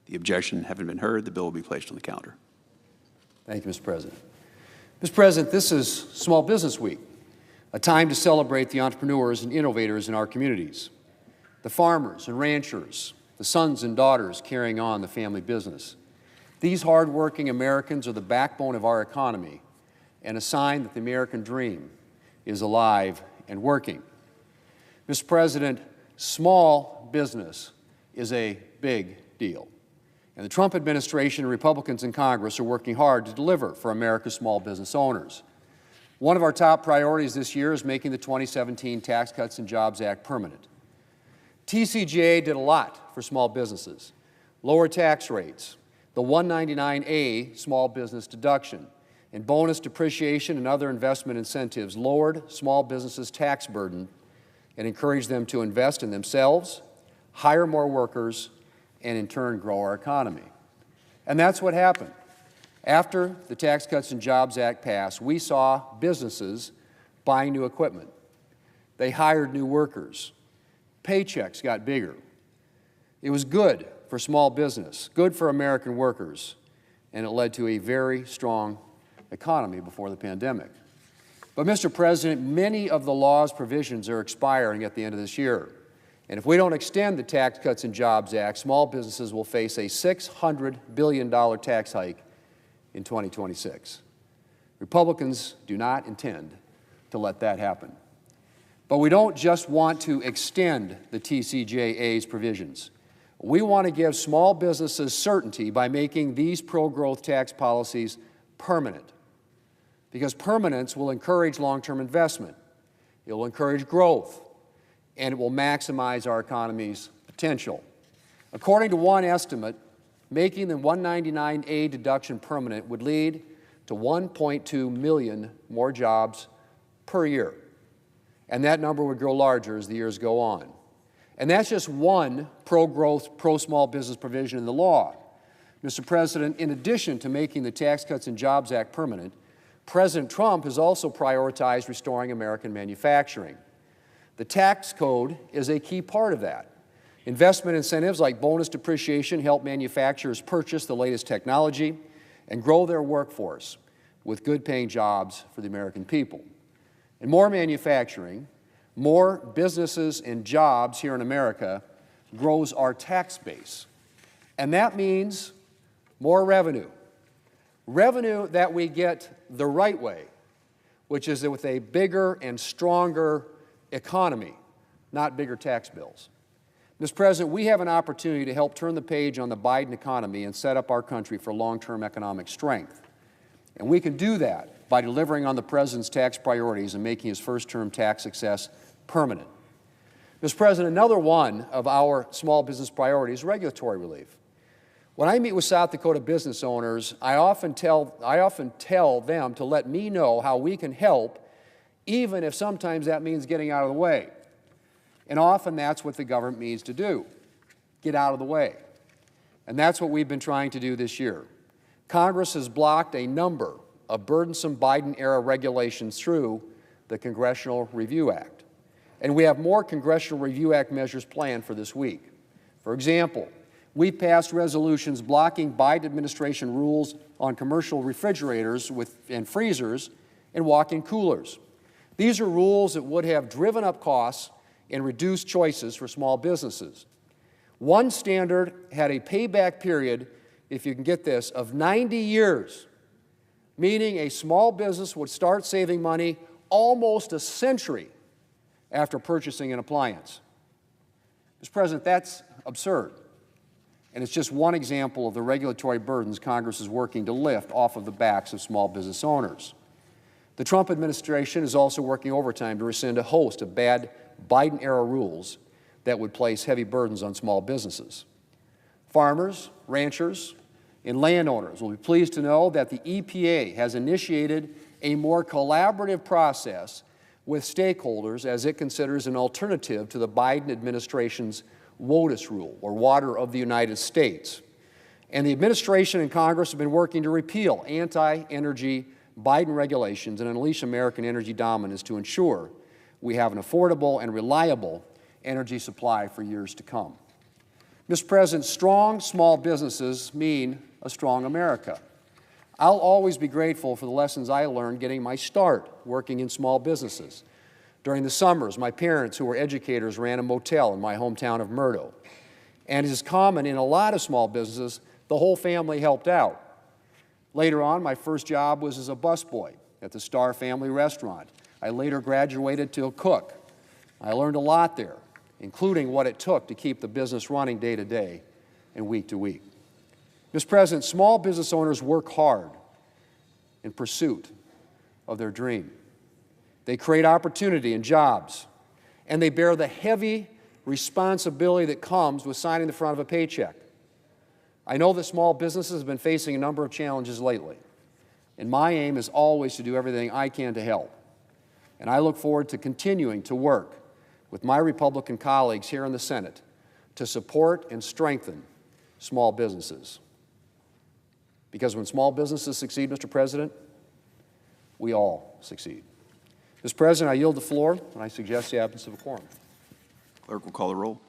The objection having been heard, the bill will be placed on the calendar. Thank you, Mr. President. Mr. President, this is Small Business Week, a time to celebrate the entrepreneurs and innovators in our communities, the farmers and ranchers, the sons and daughters carrying on the family business. These hardworking Americans are the backbone of our economy and a sign that the American dream is alive and working. Mr. President, small business is a big deal. And the Trump administration and Republicans in Congress are working hard to deliver for America's small business owners. One of our top priorities this year is making the 2017 Tax Cuts and Jobs Act permanent. TCJA did a lot for small businesses: lower tax rates, the 199A small business deduction, and bonus depreciation and other investment incentives lowered small businesses' tax burden and encouraged them to invest in themselves, hire more workers, and in turn grow our economy. And that's what happened. After the Tax Cuts and Jobs Act passed, we saw businesses buying new equipment. They hired new workers. Paychecks got bigger. It was good for small business, good for American workers, and it led to a very strong economy before the pandemic. But, Mr. President, many of the law's provisions are expiring at the end of this year. And if we don't extend the Tax Cuts and Jobs Act, small businesses will face a $600 billion tax hike in 2026. Republicans do not intend to let that happen. But we don't just want to extend the TCJA's provisions. We want to give small businesses certainty by making these pro-growth tax policies permanent, because permanence will encourage long-term investment, it will encourage growth, and it will maximize our economy's potential. According to one estimate, making the 199A deduction permanent would lead to 1.2 million more jobs per year. And that number would grow larger as the years go on. And that's just one pro-growth, pro-small business provision in the law. Mr. President, in addition to making the Tax Cuts and Jobs Act permanent, President Trump has also prioritized restoring American manufacturing. The tax code is a key part of that. Investment incentives like bonus depreciation help manufacturers purchase the latest technology and grow their workforce with good-paying jobs for the American people. And more manufacturing, more businesses and jobs here in America grows our tax base. And that means more revenue. Revenue that we get the right way, which is with a bigger and stronger economy, not bigger tax bills. Mr. President, we have an opportunity to help turn the page on the Biden economy and set up our country for long-term economic strength. And we can do that by delivering on the President's tax priorities and making his first-term tax success permanent. Mr. President, another one of our small business priorities is regulatory relief. When I meet with South Dakota business owners, I often tell them to let me know how we can help, even if sometimes that means getting out of the way. And often that's what the government needs to do, get out of the way. And that's what we've been trying to do this year. Congress has blocked a number of burdensome Biden-era regulations through the Congressional Review Act. And we have more Congressional Review Act measures planned for this week. For example, we passed resolutions blocking Biden administration rules on commercial refrigerators and freezers and walk-in coolers. These are rules that would have driven up costs and reduced choices for small businesses. One standard had a payback period, if you can get this, of 90 years, meaning a small business would start saving money almost a century after purchasing an appliance. Mr. President, that's absurd. And it's just one example of the regulatory burdens Congress is working to lift off of the backs of small business owners. The Trump administration is also working overtime to rescind a host of bad Biden-era rules that would place heavy burdens on small businesses. Farmers, ranchers, and landowners will be pleased to know that the EPA has initiated a more collaborative process with stakeholders as it considers an alternative to the Biden administration's WOTUS rule, or Water of the United States. And the administration and Congress have been working to repeal anti-energy Biden regulations and unleash American energy dominance to ensure we have an affordable and reliable energy supply for years to come. Mr. President, strong small businesses mean a strong America. I'll always be grateful for the lessons I learned getting my start working in small businesses. During the summers, my parents, who were educators, ran a motel in my hometown of Murdo. And as is common in a lot of small businesses, the whole family helped out. Later on, my first job was as a busboy at the Star Family Restaurant. I later graduated to a cook. I learned a lot there, including what it took to keep the business running day to day and week to week. Mr. President, small business owners work hard in pursuit of their dream. They create opportunity and jobs, and they bear the heavy responsibility that comes with signing the front of a paycheck. I know that small businesses have been facing a number of challenges lately, and my aim is always to do everything I can to help. And I look forward to continuing to work with my Republican colleagues here in the Senate to support and strengthen small businesses. Because when small businesses succeed, Mr. President, we all succeed. Mr. President, I yield the floor, and I suggest the absence of a quorum. Clerk will call the roll.